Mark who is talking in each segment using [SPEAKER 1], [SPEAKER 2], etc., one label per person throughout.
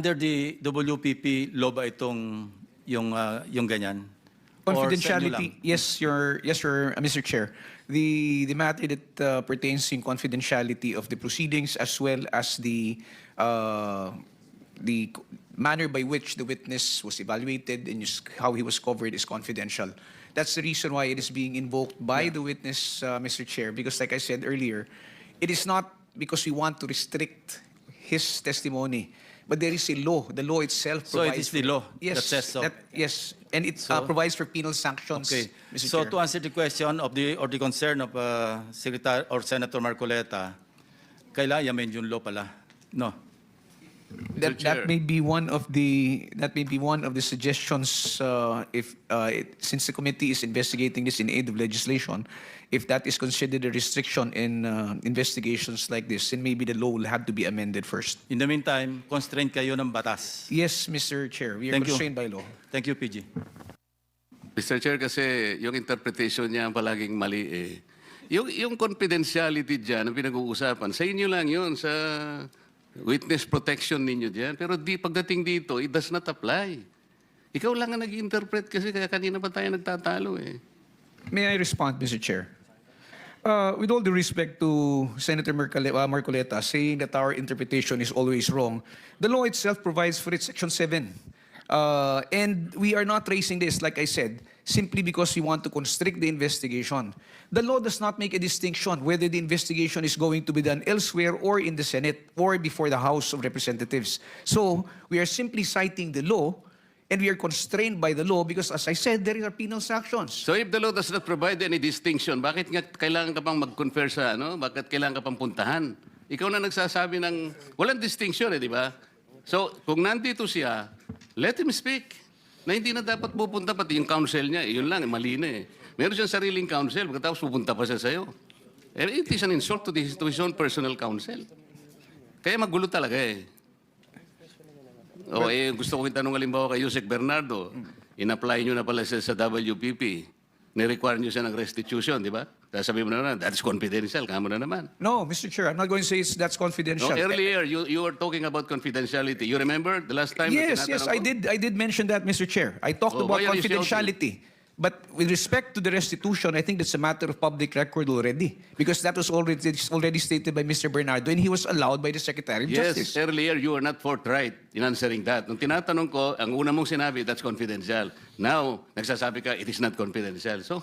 [SPEAKER 1] Under the WPP law ba itong yung ganyan? Or sa inyo lang?
[SPEAKER 2] Confidentiality, yes, Mr. Chair. The matter that pertains in confidentiality of the proceedings as well as the manner by which the witness was evaluated and how he was covered is confidential. That's the reason why it is being invoked by the witness, Mr. Chair, because like I said earlier, it is not because we want to restrict his testimony, but there is a law. The law itself
[SPEAKER 1] So it
[SPEAKER 2] provides
[SPEAKER 1] is the law that says so?
[SPEAKER 2] Yes, and it
[SPEAKER 1] So-
[SPEAKER 2] provides for penal sanctions,
[SPEAKER 1] Okay.
[SPEAKER 2] Mr.
[SPEAKER 1] So
[SPEAKER 2] Chair.
[SPEAKER 1] to answer the question of the concern of Secretary or Senator Marcoleta, kailangan yamen yung law pala. No.
[SPEAKER 2] That may be one of the suggestions since the committee is investigating this in aid of legislation, if that is considered a restriction in investigations like this, then maybe the law will have to be amended first.
[SPEAKER 1] In the meantime, constrained kayo ng batas.
[SPEAKER 2] Yes, Mr. Chair, we are
[SPEAKER 1] Thank you.
[SPEAKER 2] constrained by law.
[SPEAKER 1] Thank you, PG.
[SPEAKER 3] Mr. Chair, kasi yung interpretation niya palaging mali eh. Yung confidentiality dyan, ang pinag-uusapan, sa inyo lang yun, sa witness protection ninyo dyan. Pero pagdating dito, it does not apply. Ikaw lang ang nag-interpret kasi kaya kanina pa tayo nagtatalo eh.
[SPEAKER 2] May I respond, Mr. Chair? With all due respect to Senator Marcoleta saying that our interpretation is always wrong, the law itself provides for it, Section 7. And we are not raising this, like I said, simply because we want to constrict the investigation. The law does not make a distinction whether the investigation is going to be done elsewhere or in the Senate or before the House of Representatives. So we are simply citing the law, and we are constrained by the law because, as I said, there are penal sanctions.
[SPEAKER 3] So if the law does not provide any distinction, bakit nga kailangan ka pang mag-confer sa ano? Bakit kailangan ka pang puntahan? Ikaw na nagsasabi ng walang distinction eh, di ba? So kung nandito siya, let him speak. Na hindi na dapat pupunta pati yung counsel niya. Yun lang, mali na eh. Meron siyang sariling counsel, pagkatapos pupunta pa siya sa'yo. It is an insult to his own personal counsel. Kaya magulo talaga eh. Gusto ko itanong halimbawa kay Yusek Bernardo, in-apply nyo na pala siya sa WPP. Ni-require nyo siya ng restitution, di ba? Sabi mo na naman, that's confidential. Kamo na naman.
[SPEAKER 2] No, Mr. Chair, I'm not going to say that's confidential.
[SPEAKER 3] No, earlier, you were talking about confidentiality. You remember the last time?
[SPEAKER 2] Yes, I did mention that, Mr. Chair. I talked
[SPEAKER 3] Oh,
[SPEAKER 2] about
[SPEAKER 3] why are you
[SPEAKER 2] confidentiality. But with respect to the restitution, I think that's a matter of public record already. Because that was already stated by Mr. Bernardo and he was allowed by the Secretary of
[SPEAKER 3] Yes,
[SPEAKER 2] Justice.
[SPEAKER 3] earlier you were not forthright in answering that. Nung tinatanong ko, ang una mong sinabi, that's confidential. Now, nagsasabi ka, it is not confidential. So,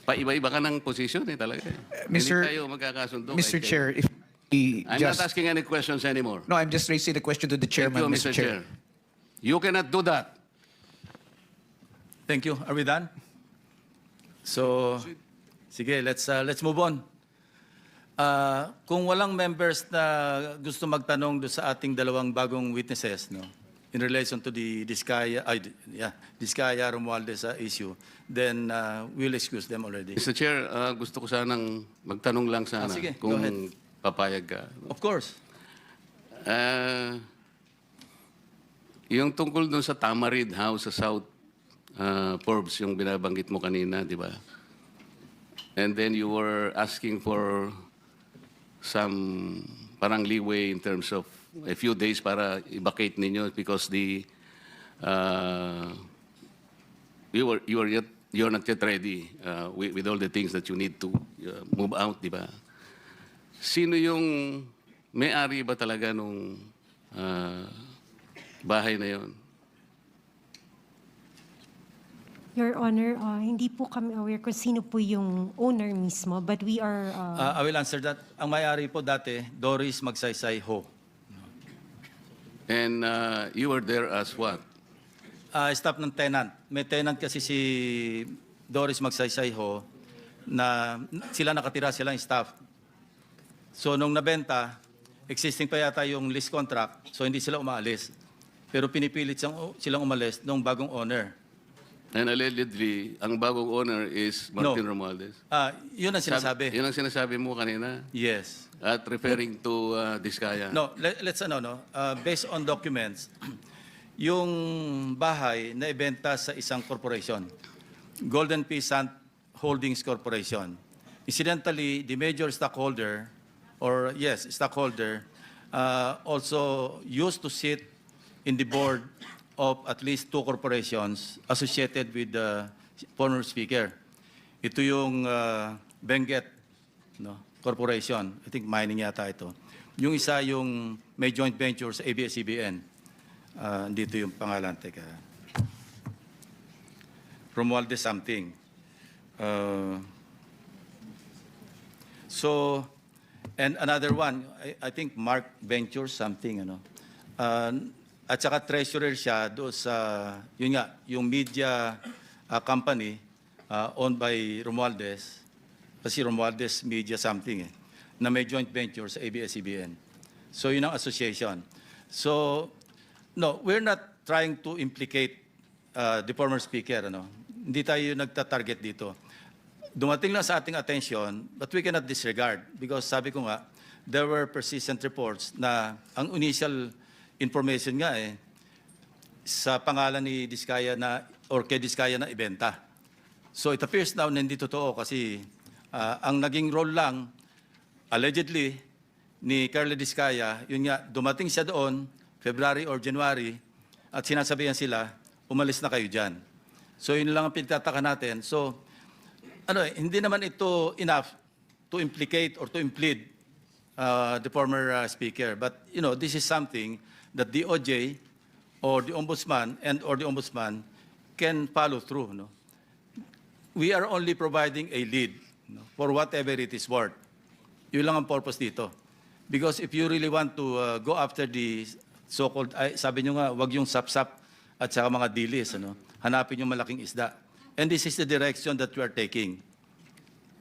[SPEAKER 3] paiba-iba ka ng position eh talaga.
[SPEAKER 2] Mr.
[SPEAKER 3] Hindi tayo magkakasundo.
[SPEAKER 2] Mr.
[SPEAKER 3] kahit
[SPEAKER 2] Chair, if we
[SPEAKER 3] I'm
[SPEAKER 2] just...
[SPEAKER 3] not asking any questions anymore.
[SPEAKER 2] No, I'm just raising the question to the
[SPEAKER 3] Thank
[SPEAKER 2] chairman,
[SPEAKER 3] you,
[SPEAKER 2] Mr. Chair.
[SPEAKER 3] You cannot do that.
[SPEAKER 1] Thank you. Are we done? So, sige, let's move on. Kung walang members na gusto magtanong do sa ating dalawang bagong witnesses, no, in relation to the Diskaya Romualdez issue, then we'll excuse them already.
[SPEAKER 3] Mr. Chair, gusto ko sanang magtanong lang sana
[SPEAKER 1] sige,
[SPEAKER 3] kung
[SPEAKER 1] go ahead.
[SPEAKER 3] papayag ka.
[SPEAKER 1] Of course.
[SPEAKER 3] Yung tungkol dun sa Tamarid House sa South Forbes, yung binabanggit mo kanina, di ba? And then you were asking for some parang leeway in terms of a few days para i-vacate ninyo because you're not yet ready with all the things that you need to move out, di ba? Sino yung may-ari ba talaga nung bahay na yon?
[SPEAKER 4] Your Honor, hindi po kami aware kung sino po yung owner mismo, but we are...
[SPEAKER 1] I will answer that. Ang may-ari po dati, Doris Magsaysay Ho.
[SPEAKER 3] And you were there as what?
[SPEAKER 1] Staff ng tenant. May tenant kasi si Doris Magsaysay Ho na sila nakatira, sila yung staff. So nung nabenta, existing pa yata yung lease contract, so hindi sila umaalis. Pero pinipilit silang umalis nung bagong owner.
[SPEAKER 3] And allegedly, ang bagong owner is Martin Romualdez.
[SPEAKER 1] Yun ang sinasabi.
[SPEAKER 3] Yun ang sinasabi mo kanina?
[SPEAKER 1] Yes.
[SPEAKER 3] At referring to Diskaya?
[SPEAKER 1] No, let's based on documents, yung bahay na ibenta sa isang corporation, Golden Peasant Holdings Corporation. Incidentally, the major stockholder, also used to sit in the board of at least 2 corporations associated with the former speaker. Ito yung Benguet, no, Corporation. I think mining yata ito. Yung isa yung may joint venture sa ABS-CBN. Dito yung pangalan. Teka. Romualdez something. So, and another one, I think Mark Ventures something, ano. At saka treasurer siya doon sa, yun nga, yung media company owned by Romualdez, kasi Romualdez Media something na may joint venture sa ABS-CBN. So yun ang association. So, no, we're not trying to implicate the former speaker, ano. Hindi tayo nagta-target dito. Dumating lang sa ating attention, but we cannot disregard because sabi ko nga, there were persistent reports na ang initial information nga sa pangalan ni Diskaya na or kay Diskaya na ibenta. So it appears now na hindi totoo kasi ang naging role lang allegedly ni Carla Diskaya, yun nga, dumating siya doon February or January at sinasabihan sila, umalis na kayo dyan. So yun lang ang pinagtataka natin. So hindi naman ito enough to implicate or to implead the former speaker. But this is something that the OJ or the ombudsman or the ombudsman can follow through. No? We are only providing a lead for whatever it is worth. Yun lang ang purpose dito. Because if you really want to go after the so-called, sabi nyo nga, wag yung sapsap at saka mga dilis, hanapin yung malaking isda. And this is the direction that we are taking.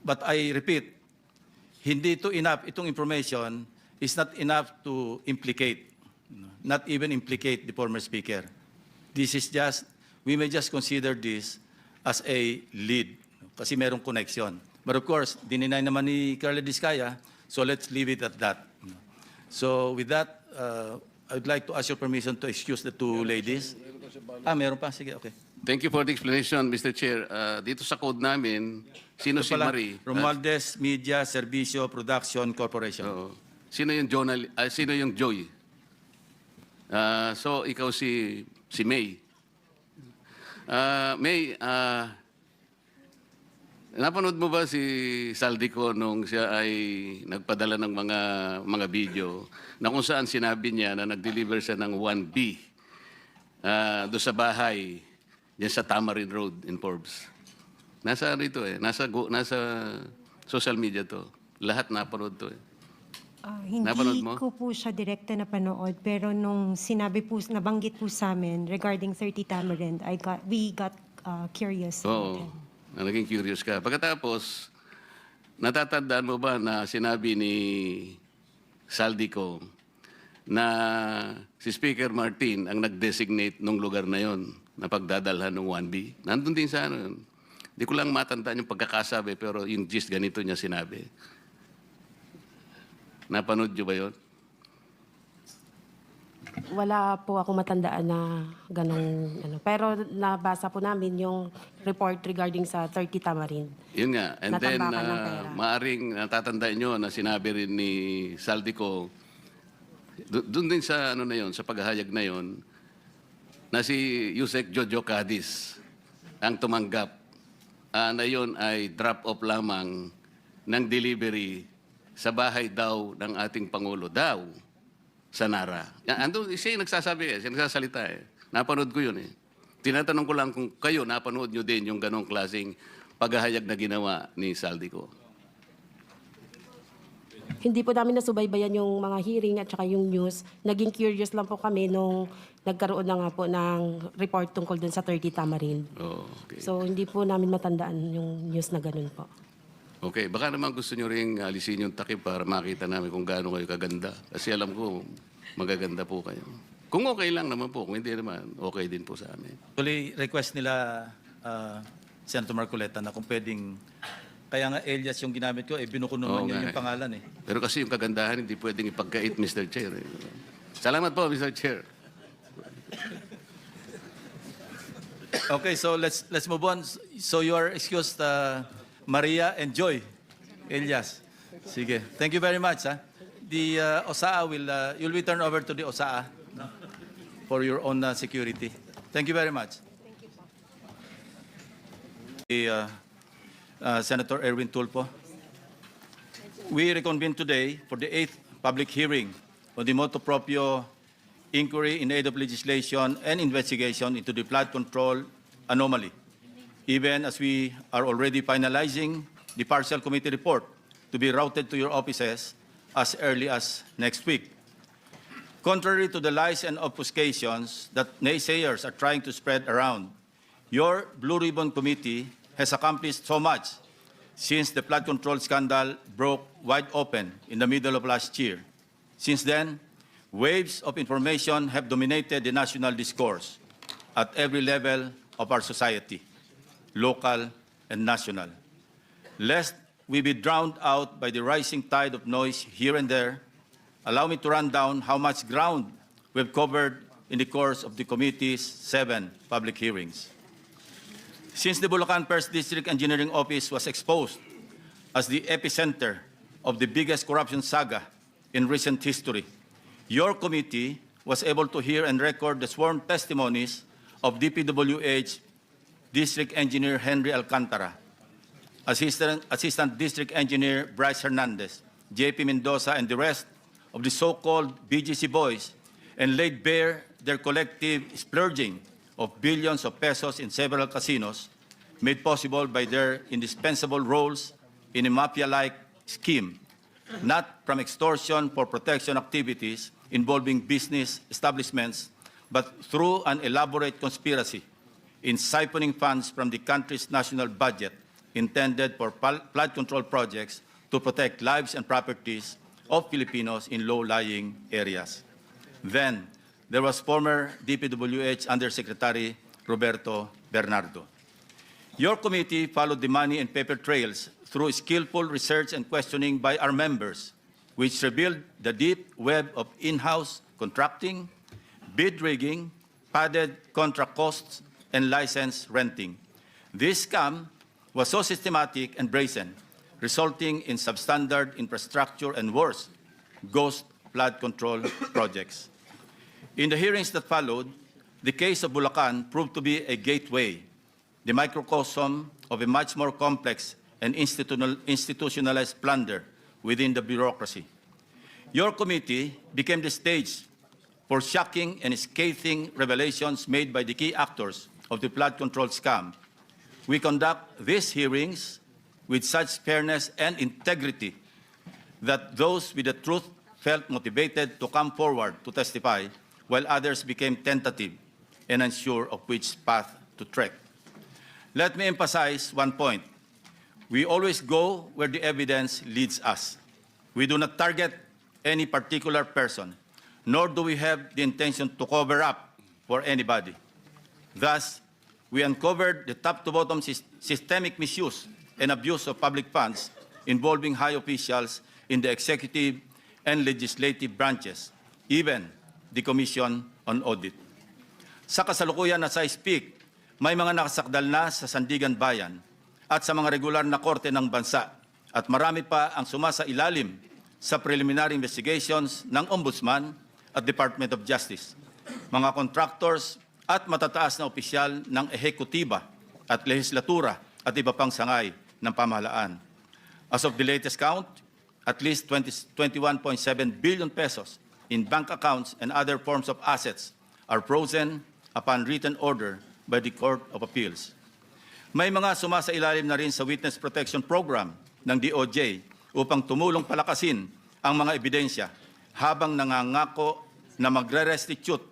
[SPEAKER 1] But I repeat, hindi ito enough, itong information is not enough to implicate, not even implicate the former speaker. This is just, we may just consider this as a lead, kasi merong connection. But of course, dininay naman ni Carla Diskaya, so let's leave it at that. So with that, I would like to ask your permission to excuse the 2 ladies. Meron pa? Sige, okay.
[SPEAKER 3] Thank you for the explanation, Mr. Chair. Dito sa code namin, sino si
[SPEAKER 1] Pala,
[SPEAKER 3] Marie?
[SPEAKER 1] Romualdez Media Servicio Production Corporation.
[SPEAKER 3] Oo. Sino yung sino yung Joy? So ikaw si May. May, napanood mo ba si Saldico nung siya ay nagpadala ng mga video na kung saan sinabi niya na nag-deliver siya ng 1B doon sa bahay diyan sa Tamarin Road in Forbes. Nasa rito nasa social media to. Lahat napanood to Napanood
[SPEAKER 4] Hindi
[SPEAKER 3] mo?
[SPEAKER 4] ko po siya direkta napanood, pero nung nabanggit po sa amin regarding 30 Tamarind, we got curious.
[SPEAKER 3] Oo. Naging curious ka. Pagkatapos, natatandaan mo ba na sinabi ni Saldico na si Speaker Martin ang nag-designate nung lugar na yon na pagdadalhan ng 1B? Nandun din sa yun. Hindi ko lang matandaan yung pagkakasabi, pero yung gist ganito niya sinabi. Napanood niyo ba yun?
[SPEAKER 5] Wala po ako matandaan na ganong Pero nabasa po namin yung report regarding sa 30 Tamarind.
[SPEAKER 3] Yun nga. And then,
[SPEAKER 5] Natambakan ng pera.
[SPEAKER 3] maaring natatandaan nyo na sinabi rin ni Saldico, doon din sa na yun, sa paghahayag na yun, na si Yusek Jojo Cadiz ang tumanggap na yun ay drop-off lamang ng delivery sa bahay daw ng ating Pangulo daw sa Nara. Ando, siya yung nagsasabi siya nagsasalita Napanood ko yun Tinatanong ko lang kung kayo napanood nyo din yung ganong klaseng paghahayag na ginawa ni Saldico.
[SPEAKER 5] Hindi po namin nasubaybayan yung mga hearing at saka yung news. Naging curious lang po kami nung nagkaroon na nga po ng report tungkol dun sa 30 Tamarind.
[SPEAKER 3] Oh, okay.
[SPEAKER 5] So hindi po namin matandaan yung news na ganun po.
[SPEAKER 3] Okay, baka naman gusto nyo rin alisin yung takip para makita namin kung gaano kayo kaganda. Kasi alam ko, magaganda po kayo. Kung okay lang naman po, kung hindi naman, okay din po sa amin.
[SPEAKER 1] Actually, request nila Senator Marcoleta na kung pwedeng, kaya nga Elias yung ginamit ko, binuko naman
[SPEAKER 3] Oo
[SPEAKER 1] niya
[SPEAKER 3] nga
[SPEAKER 1] yung pangalan
[SPEAKER 3] Pero kasi yung kagandahan, hindi pwedeng ipagkait, Mr. Chair. Salamat po, Mr. Chair.
[SPEAKER 1] Okay, so let's move on. So you are excused, Maria and Joy. Elias. Sige. Thank you very much. The OSAA you'll be turned over to the OSAA. No? for your own security. Thank you very much. Senator Erwin Tulfo. We reconvene today for the 8th public hearing on the motu proprio inquiry in aid of legislation and investigation into the flood control anomaly, even as we are already finalizing the partial committee report to be routed to your offices as early as next week. Contrary to the lies and obfuscations that naysayers are trying to spread around, your Blue Ribbon Committee has accomplished so much since the flood control scandal broke wide open in the middle of last year. Since then, waves of information have dominated the national discourse at every level of our society, local and national. Lest we be drowned out by the rising tide of noise here and there, allow me to run down how much ground we've covered in the course of the committee's 7 public hearings. Since the Bulacan First District Engineering Office was exposed as the epicenter of the biggest corruption saga in recent history, your committee was able to hear and record the sworn testimonies of DPWH District Engineer Henry Alcantara, Assistant District Engineer Bryce Hernandez, JP Mendoza, and the rest of the so-called BGC boys, and laid bare their collective splurging of billions of pesos in several casinos, made possible by their indispensable roles in a mafia-like scheme, not from extortion for protection activities involving business establishments, but through an elaborate conspiracy in siphoning funds from the country's national budget intended for flood control projects to protect lives and properties of Filipinos in low-lying areas. Then, there was former DPWH Undersecretary Roberto Bernardo. Your committee followed the money and paper trails through skillful research and questioning by our members, which revealed the deep web of in-house contracting, bid rigging, padded contract costs, and license renting. This scam was so systematic and brazen, resulting in substandard infrastructure and worse, ghost flood control projects. In the hearings that followed, the case of Bulacan proved to be a gateway, the microcosm of a much more complex and institutionalized plunder within the bureaucracy. Your committee became the stage for shocking and scathing revelations made by the key actors of the flood control scam. We conduct these hearings with such fairness and integrity that those with the truth felt motivated to come forward to testify, while others became tentative and unsure of which path to trek. Let me emphasize one point. We always go where the evidence leads us. We do not target any particular person, nor do we have the intention to cover up for anybody. Thus, we uncovered the top-to-bottom systemic misuse and abuse of public funds involving high officials in the executive and legislative branches, even the Commission on Audit. Sa kasalukuyan as I speak, may mga nakasakdal na sa Sandigan Bayan at sa mga regular na korte ng bansa, at marami pa ang sumasailalim sa preliminary investigations ng Ombudsman at Department of Justice, mga contractors at matataas na opisyal ng ehekutiba at lehislatura at iba pang sangay ng pamahalaan. As of the latest count, at least 21.7 billion pesos in bank accounts and other forms of assets are frozen upon written order by the Court of Appeals. May mga sumasailalim na rin sa Witness Protection Program ng DOJ upang tumulong palakasin ang mga ebidensya habang nangangako na magre-restitute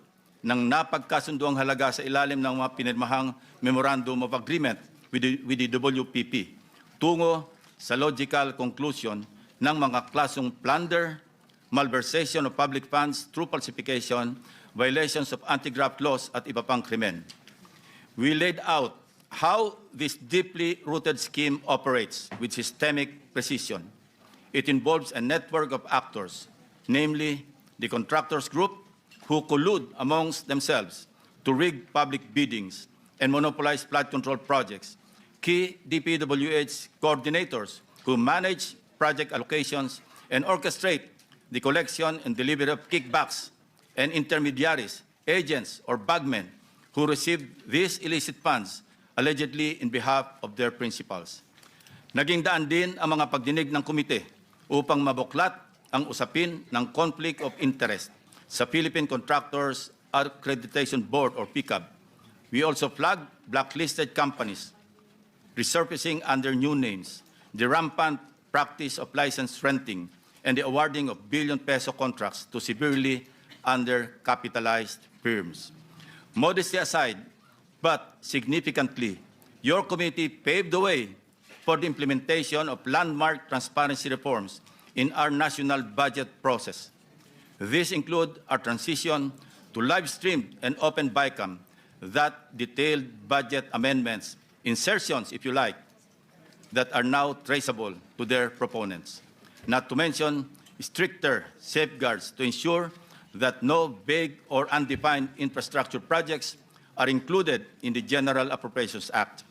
[SPEAKER 1] ng napagkasunduang halaga sa ilalim ng mga pinirmahang Memorandum of Agreement with the WPP, tungo sa logical conclusion ng mga klasong plunder, malversation of public funds through falsification, violations of anti-graft laws at iba pang krimen. We laid out how this deeply rooted scheme operates with systemic precision. It involves a network of actors, namely the contractors group, who collude amongst themselves to rig public biddings and monopolize flood control projects, key DPWH coordinators who manage project allocations and orchestrate the collection and delivery of kickbacks, and intermediaries agents, or bagmen who received these illicit funds allegedly in behalf of their principals. Naging daan din ang mga pagdinig ng komite upang mabuklat ang usapin ng conflict of interest sa Philippine Contractors Accreditation Board or PCAB. We also flagged blacklisted companies resurfacing under new names, the rampant practice of license renting, and the awarding of billion-peso contracts to severely undercapitalized firms. Modesty aside, but significantly, your committee paved the way for the implementation of landmark transparency reforms in our national budget process. These include our transition to live-streamed and open BICAM that detailed budget amendments, insertions, if you like, that are now traceable to their proponents. Not to mention stricter safeguards to ensure that no vague or undefined infrastructure projects are included in the General Appropriations Act.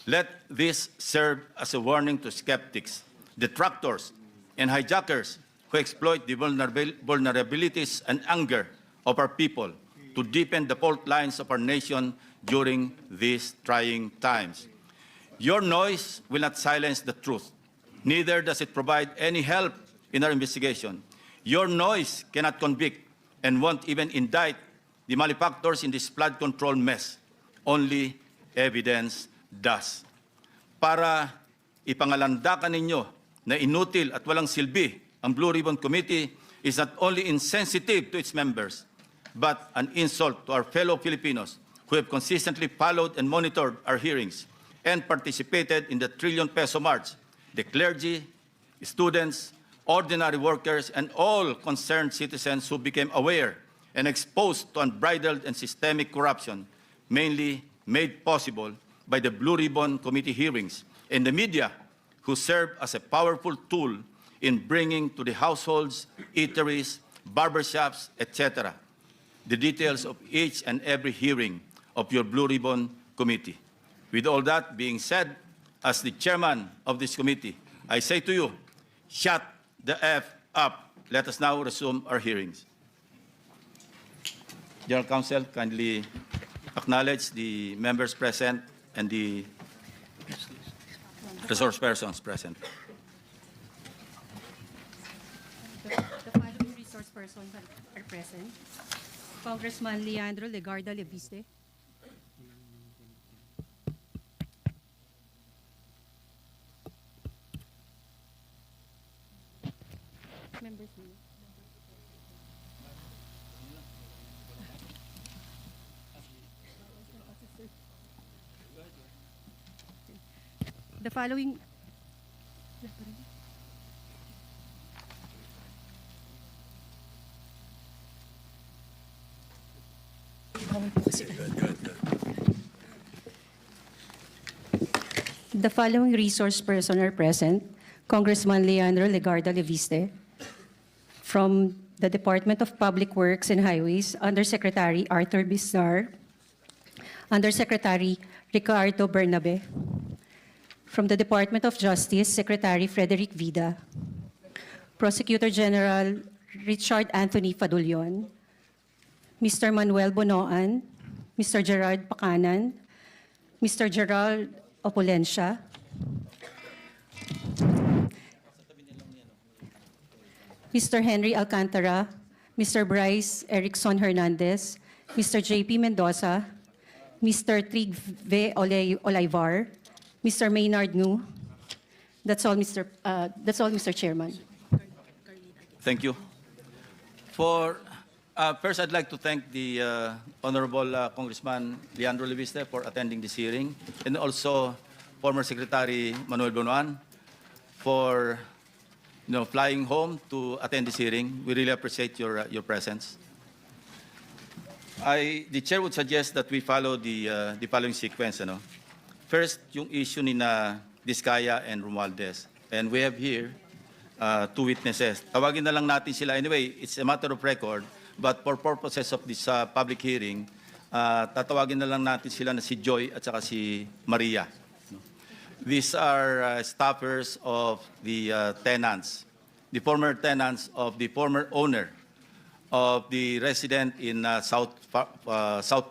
[SPEAKER 1] Let this serve as a warning to skeptics, detractors, and hijackers who exploit the vulnerabilities and anger of our people to deepen the fault lines of our nation during these trying times. Your noise will not silence the truth. Neither does it provide any help in our investigation. Your noise cannot convict and won't even indict the malefactors in this flood control mess. Only evidence does. Para ipangalandakan ninyo na inutil at walang silbi ang Blue Ribbon Committee is not only insensitive to its members, but an insult to our fellow Filipinos who have consistently followed and monitored our hearings and participated in the trillion-peso march, the clergy, students, ordinary workers, and all concerned citizens who became aware and exposed to unbridled and systemic corruption, mainly made possible by the Blue Ribbon Committee hearings, and the media, who serve as a powerful tool in bringing to the households, eateries, barbershops, etc., the details of each and every hearing of your Blue Ribbon Committee. With all that being said, as the chairman of this committee, I say to you, shut the F up. Let us now resume our hearings. General Counsel, kindly acknowledge the members present and the resource persons present.
[SPEAKER 6] The following resource persons are present. Congressman Leandro Legarda Leviste. Members name. The following The following resource persons are present. Congressman Leandro Legarda Leviste. From the Department of Public Works and Highways, Undersecretary Arthur Bisnar. Undersecretary Ricardo Bernabe. From the Department of Justice, Secretary Frederick Vida. Prosecutor General Richard Anthony Fadulion. Mr. Manuel Bonoan, Mr. Gerard Pacanan, Mr. Gerald Opulencia, Mr. Henry Alcantara, Mr. Bryce Erickson Hernandez, Mr. JP Mendoza, Mr. Trigve Olaivar, Mr. Maynard Ngu. That's all, Mr. Chairman.
[SPEAKER 1] Thank you. First, I'd like to thank the Honorable Congressman Leandro Leviste for attending this hearing, and also former Secretary Manuel Bonoan for flying home to attend this hearing. We really appreciate your presence. The chair would suggest that we follow the following sequence. First, yung issue ni na Diskaya and Romualdez. And we have here two witnesses. Tawagin na lang natin sila. Anyway, it's a matter of record. But for purposes of this public hearing, tatawagin na lang natin sila na si Joy at saka si Maria. These are staffers of the tenants, the former tenants of the former owner of the resident in South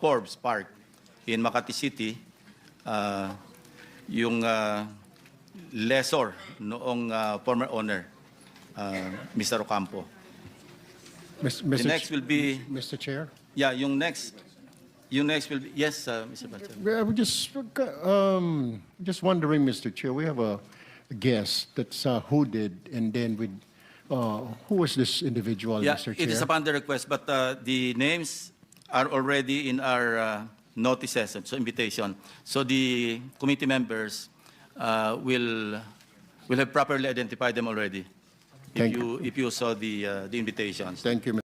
[SPEAKER 1] Forbes Park in Makati City, yung lessor noong former owner, Mr. Ocampo. The next will be,
[SPEAKER 7] Mr. Chair?
[SPEAKER 1] yeah, yung next will be, yes, Mr. Bacha.
[SPEAKER 7] I was just wondering, Mr. Chair, we have a guest that's who did, and then with, who was this individual,
[SPEAKER 1] Yeah,
[SPEAKER 7] Mr.
[SPEAKER 1] it is
[SPEAKER 7] Chair?
[SPEAKER 1] upon the request, but the names are already in our notices, so invitation. So the committee members will have properly identified them already.
[SPEAKER 7] Thank you.
[SPEAKER 1] If you saw the invitations.
[SPEAKER 7] Thank you,